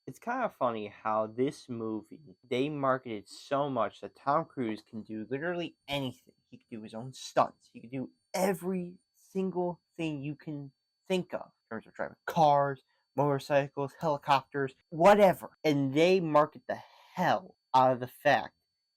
It's kind of funny how this movie, they marketed so much that Tom Cruise can do literally anything. He could do his own stunts. He could do every single thing you can think of in terms of driving cars, motorcycles, helicopters, whatever. And they market the hell out of the fact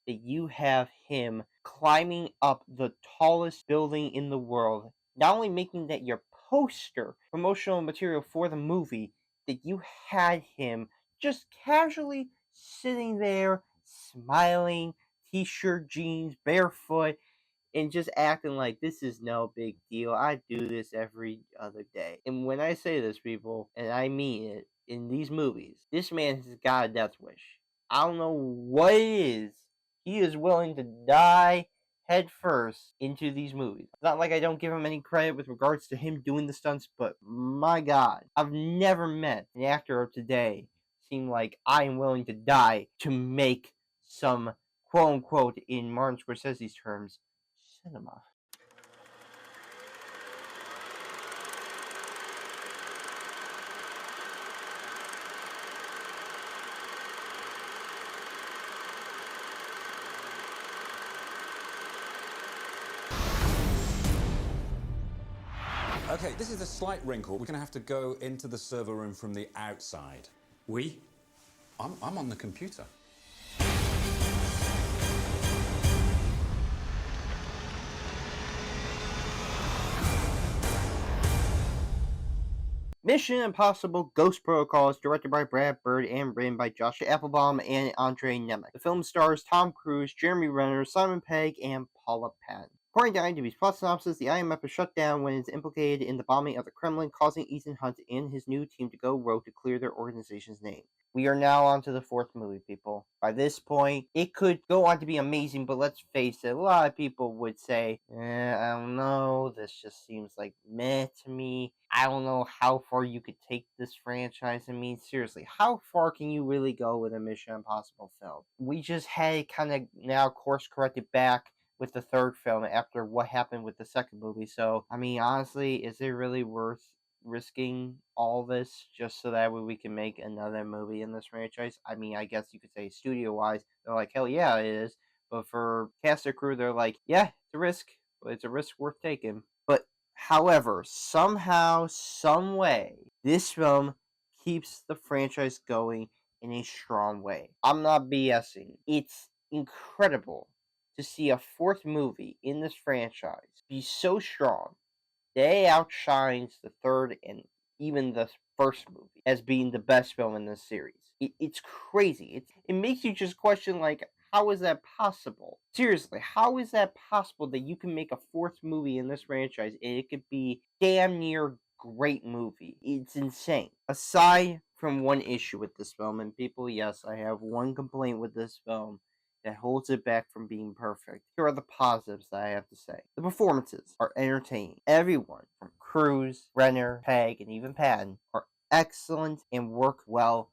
that you have him climbing up the tallest building in the world, not only making that your poster promotional material for the movie, that you had him just casually sitting there, smiling, t-shirt, jeans, barefoot, and just acting like this is no big deal. I do this every other day. And when I say this, people, and I mean it, in these movies, this man has got a death wish. I don't know what it is. He is willing to die head first into these movies. It's not like I don't give him any credit with regards to him doing the stunts, but my God, I've never met an actor of today seem like I am willing to die to make some quote unquote, in Martin Scorsese's terms, cinema. Okay, this is a slight wrinkle. We're going to have to go into the server room from the outside. We? I'm on the computer. Mission Impossible Ghost Protocol is directed by Brad Bird and written by Josh Applebaum and André Nemec. The film stars Tom Cruise, Jeremy Renner, Simon Pegg, and Paula Patton. According to IMDb's plot synopsis, the IMF is shut down when it's implicated in the bombing of the Kremlin, causing Ethan Hunt and his new team to go rogue to clear their organization's name. We are now on to the fourth movie, people. By this point, it could go on to be amazing, but let's face it, a lot of people would say, I don't know, this just seems like meh to me. I don't know how far you could take this franchise. I mean, seriously, how far can you really go with a Mission Impossible film? We just had it kind of now course corrected back with the third film after what happened with the second movie. So, I mean, honestly, is it really worth risking all this just so that way we can make another movie in this franchise? I mean, I guess you could say studio wise, they're like, hell yeah, it is. But for cast and crew, they're like, yeah, it's a risk, but it's a risk worth taking. But however, somehow, some way, this film keeps the franchise going in a strong way. I'm not BSing. It's incredible to see a fourth movie in this franchise be so strong that it outshines the third and even the first movie as being the best film in this series. It's crazy. It makes you just question, like, how is that possible? Seriously, how is that possible that you can make a fourth movie in this franchise and it could be damn near great movie? It's insane. Aside from one issue with this film, and people, yes, I have one complaint with this film that holds it back from being perfect. Here are the positives that I have to say. The performances are entertaining. Everyone from Cruise, Renner, Pegg, and even Patton are excellent and work well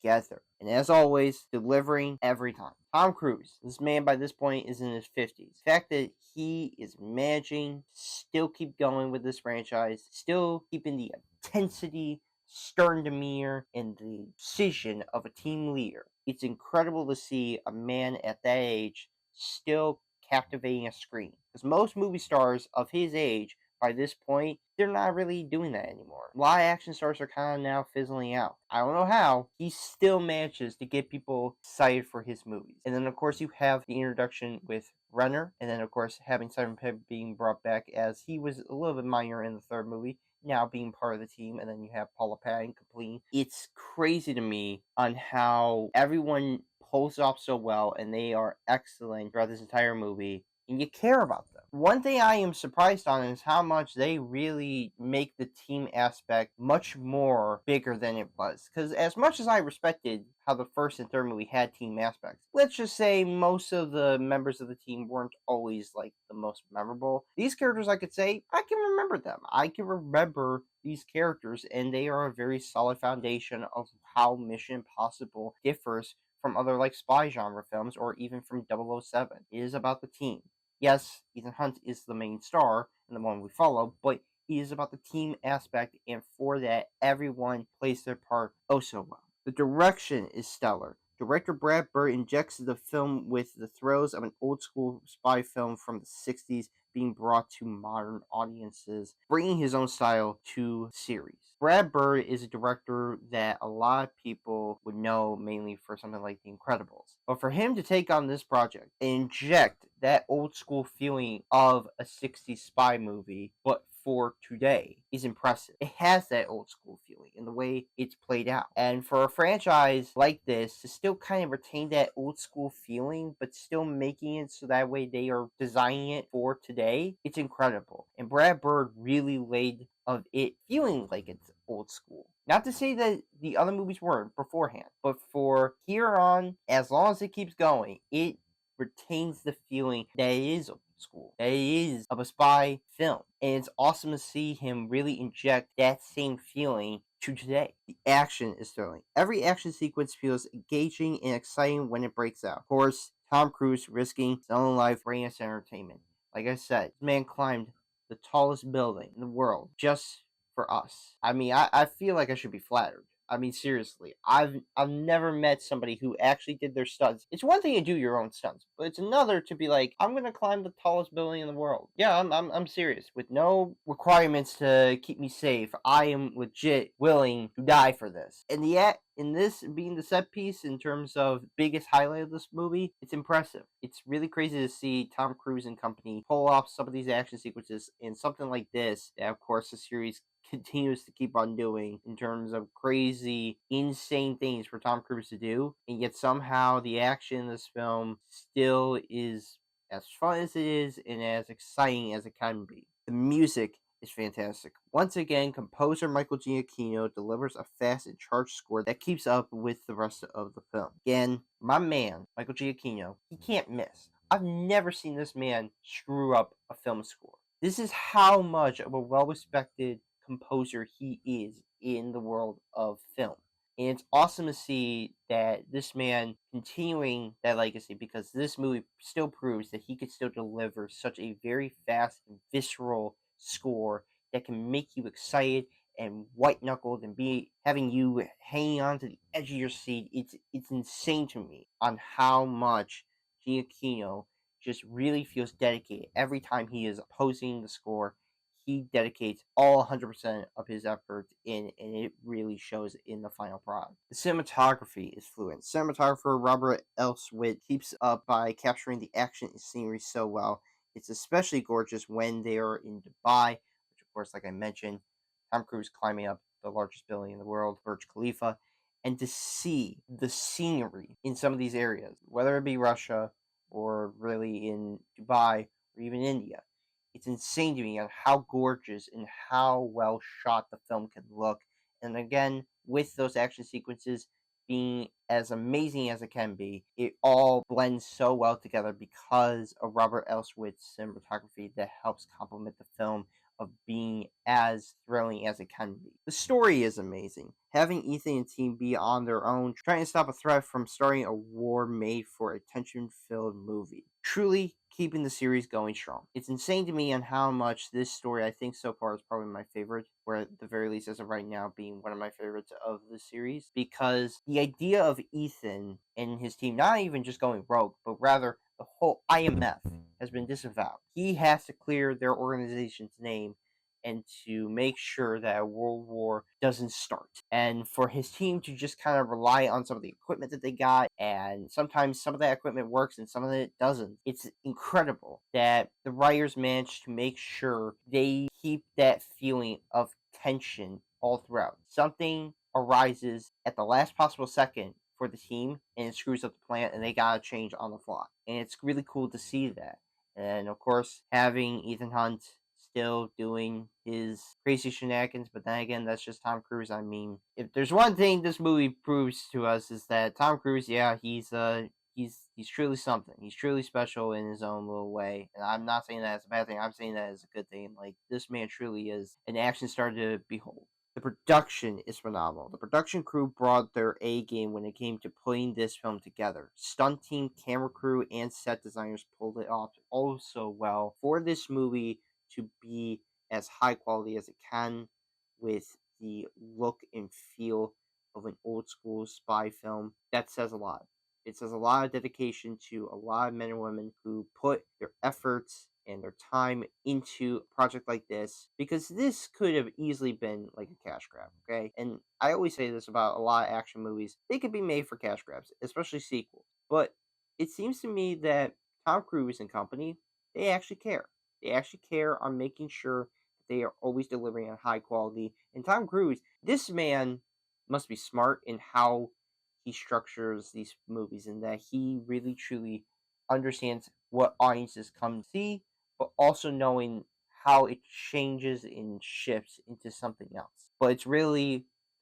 together. And as always, delivering every time. Tom Cruise, this man by this point is in his 50s. The fact that he is managing to still keep going with this franchise, still keeping the intensity, stern demeanor, and the precision of a team leader. It's incredible to see a man at that age still captivating a screen. Because most movie stars of his age, by this point, they're not really doing that anymore. A lot of action stars are kind of now fizzling out. I don't know how. He still manages to get people excited for his movies. And then, of course, you have the introduction with Renner. And then, of course, having Simon Pegg being brought back as he was a little bit minor in the third movie, now being part of the team, and then you have Paula Patton completing. It's crazy to me on how everyone pulls off so well, and they are excellent throughout this entire movie, and you care about them. One thing I am surprised on is how much they really make the team aspect much more bigger than it was. Because as much as I respected how the first and third movie had team aspects, let's just say most of the members of the team weren't always like the most memorable. These characters, I could say, I can remember them. I can remember these characters, and they are a very solid foundation of how Mission Impossible differs from other like spy genre films or even from 007. It is about the team. Yes, Ethan Hunt is the main star and the one we follow, but it is about the team aspect, and for that, everyone plays their part oh so well. The direction is stellar. Director Brad Bird injects the film with the thrills of an old school spy film from the 60s being brought to modern audiences, bringing his own style to the series. Brad Bird is a director that a lot of people would know mainly for something like The Incredibles. But for him to take on this project and inject that old school feeling of a 60s spy movie, but for today, is impressive. It has that old school feeling in the way it's played out. And for a franchise like this to still kind of retain that old school feeling, but still making it so that way they are designing it for today, it's incredible. And Brad Bird really laid of it feeling like it's old school. Not to say that the other movies weren't beforehand, but for here on, as long as it keeps going, it retains the feeling that it is old school, that it is of a spy film. And it's awesome to see him really inject that same feeling to today. The action is thrilling. Every action sequence feels engaging and exciting when it breaks out. Of course, Tom Cruise risking his own life bringing us entertainment. Like I said, this man climbed the tallest building in the world just for us. I mean, I feel like I should be flattered. I mean, seriously, I've never met somebody who actually did their stunts. It's one thing to do your own stunts, but it's another to be like, I'm gonna climb the tallest building in the world. Yeah, I'm serious. With no requirements to keep me safe, I am legit willing to die for this. And the in this being the set piece in terms of biggest highlight of this movie, it's impressive. It's really crazy to see Tom Cruise and company pull off some of these action sequences in something like this. That, of course, the series continues to keep on doing in terms of crazy, insane things for Tom Cruise to do, and yet somehow the action in this film still is as fun as it is and as exciting as it can be. The music is fantastic. Once again, composer Michael Giacchino delivers a fast and charged score that keeps up with the rest of the film. Again, my man, Michael Giacchino, he can't miss. I've never seen this man screw up a film score. This is how much of a well respected composer he is in the world of film. And it's awesome to see that this man continuing that legacy because this movie still proves that he could still deliver such a very fast and visceral score that can make you excited and white knuckled and be having you hanging on to the edge of your seat. It's insane to me on how much Giacchino just really feels dedicated every time he is opposing the score. He dedicates all 100% of his efforts in, and it really shows in the final product. The cinematography is fluent. Cinematographer Robert Elswit keeps up by capturing the action and scenery so well. It's especially gorgeous when they are in Dubai, which, of course, like I mentioned, Tom Cruise climbing up the largest building in the world, Burj Khalifa, and to see the scenery in some of these areas, whether it be Russia or really in Dubai or even India. It's insane to me on how gorgeous and how well shot the film can look. And again, with those action sequences being as amazing as it can be, it all blends so well together because of Robert Elswit's cinematography that helps complement the film of being as thrilling as it can be. The story is amazing. Having Ethan and team be on their own, trying to stop a threat from starting a war made for a tension-filled movie. Truly keeping the series going strong. It's insane to me on how much this story I think so far is probably my favorite, or at the very least as of right now being one of my favorites of the series, because the idea of Ethan and his team not even just going rogue, but rather the whole IMF has been disavowed. He has to clear their organization's name and to make sure that a world war doesn't start. And for his team to just kind of rely on some of the equipment that they got, and sometimes some of that equipment works and some of it doesn't. It's incredible that the writers managed to make sure they keep that feeling of tension all throughout. Something arises at the last possible second for the team and it screws up the plan and they gotta change on the fly. And it's really cool to see that. And of course, having Ethan Hunt still doing his crazy shenanigans, but then again, that's just Tom Cruise. I mean, if there's one thing this movie proves to us is that Tom Cruise, yeah, he's truly something. He's truly special in his own little way. And I'm not saying that as a bad thing. I'm saying that as a good thing. Like, this man truly is an action star to behold. The production is phenomenal. The production crew brought their A game when it came to putting this film together. Stunt team, camera crew, and set designers pulled it off also well for this movie to be as high quality as it can with the look and feel of an old school spy film. That says a lot. It says a lot of dedication to a lot of men and women who put their efforts and their time into a project like this, because this could have easily been like a cash grab, okay? And I always say this about a lot of action movies. They could be made for cash grabs, especially sequels. But it seems to me that Tom Cruise and company, they actually care. They actually care on making sure they are always delivering on high quality. And Tom Cruise, this man must be smart in how he structures these movies, and that he really truly understands what audiences come to see, but also knowing how it changes and shifts into something else. But it's really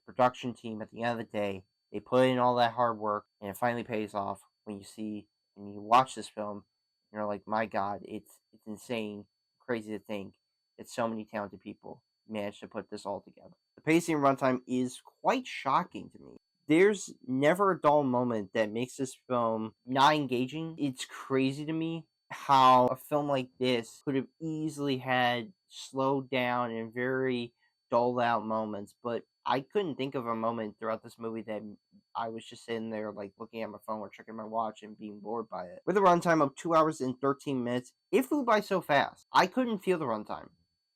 the production team at the end of the day. They put in all that hard work, and it finally pays off when you watch this film. You're like, my God, it's insane, crazy to think that so many talented people managed to put this all together. The pacing and runtime is quite shocking to me. There's never a dull moment that makes this film not engaging. It's crazy to me how a film like this could have easily had slowed down and very dulled out moments, but I couldn't think of a moment throughout this movie that I was just sitting there like looking at my phone or checking my watch and being bored by it. With a runtime of 2 hours and 13 minutes, it flew by so fast. I couldn't feel the runtime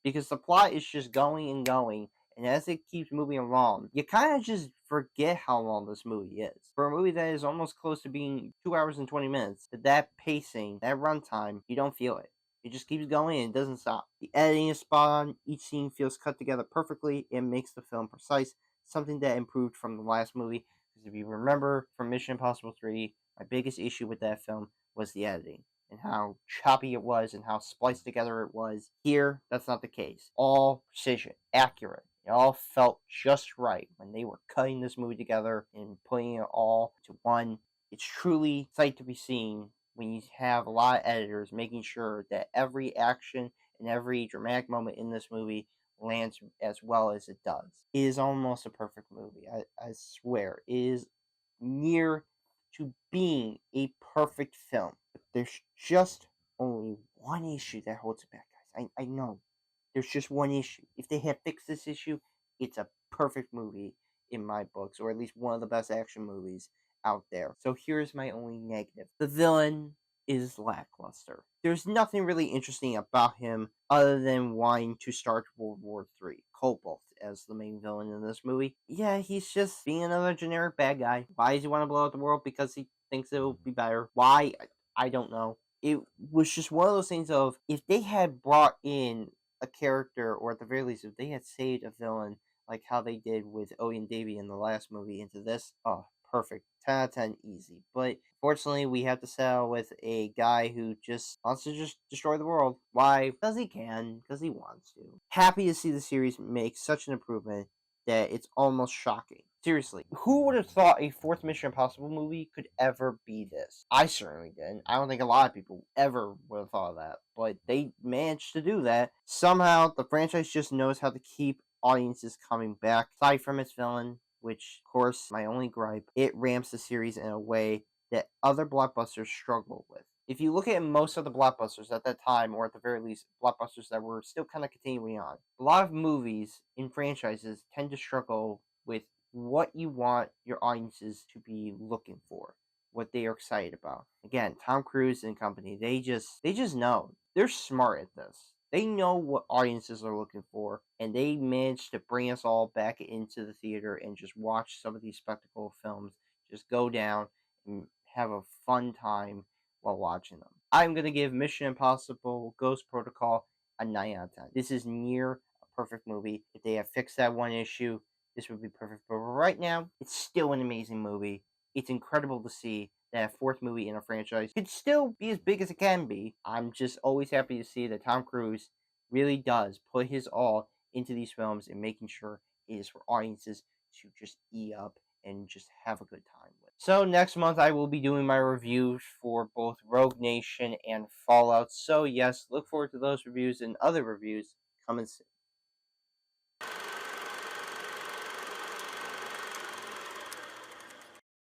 because the plot is just going and going, and as it keeps moving along, you kind of just forget how long this movie is. For a movie that is almost close to being 2 hours and 20 minutes, that pacing, that runtime, you don't feel it. It just keeps going and it doesn't stop. The editing is spot on. Each scene feels cut together perfectly. It makes the film precise, something that improved from the last movie. Because if you remember from Mission Impossible 3, my biggest issue with that film was the editing and how choppy it was and how spliced together it was. Here, that's not the case. All precision, accurate. It all felt just right when they were cutting this movie together and putting it all to one. It's truly sight to be seen when you have a lot of editors making sure that every action and every dramatic moment in this movie lands as well as it does. It is almost a perfect movie. I swear. It is near to being a perfect film. But there's just only one issue that holds it back, guys. I know. There's just one issue. If they had fixed this issue, it's a perfect movie in my books, or at least one of the best action movies out there. So here's my only negative. The villain is lackluster. There's nothing really interesting about him other than wanting to start World War III. Cobalt as the main villain in this movie. Yeah, he's just being another generic bad guy. Why does he want to blow up the world? Because he thinks it will be better. Why? I don't know. It was just one of those things of, if they had brought in a character, or at the very least, if they had saved a villain like how they did with Owen Davey in the last movie into this, oh, perfect. 10 out of 10, easy. But fortunately, we have to settle with a guy who just wants to just destroy the world. Why? Because he can. Because he wants to. Happy to see the series make such an improvement that it's almost shocking. Seriously, who would have thought a fourth Mission Impossible movie could ever be this? I certainly didn't. I don't think a lot of people ever would have thought of that. But they managed to do that. Somehow, the franchise just knows how to keep audiences coming back. Aside from its villain, which, of course, my only gripe, it ramps the series in a way that other blockbusters struggle with. If you look at most of the blockbusters at that time, or at the very least, blockbusters that were still kind of continuing on, a lot of movies in franchises tend to struggle with what you want your audiences to be looking for, what they are excited about. Again, Tom Cruise and company, they just know. They're smart at this. They know what audiences are looking for, and they managed to bring us all back into the theater and just watch some of these spectacle films just go down and have a fun time while watching them. I'm going to give Mission Impossible Ghost Protocol a 9 out of 10. This is near a perfect movie. If they had fixed that one issue, this would be perfect. But right now, it's still an amazing movie. It's incredible to see that a fourth movie in a franchise could still be as big as it can be. I'm just always happy to see that Tom Cruise really does put his all into these films and making sure it is for audiences to just eat up and just have a good time with. So next month I will be doing my reviews for both Rogue Nation and Fallout. So yes, look forward to those reviews and other reviews coming soon.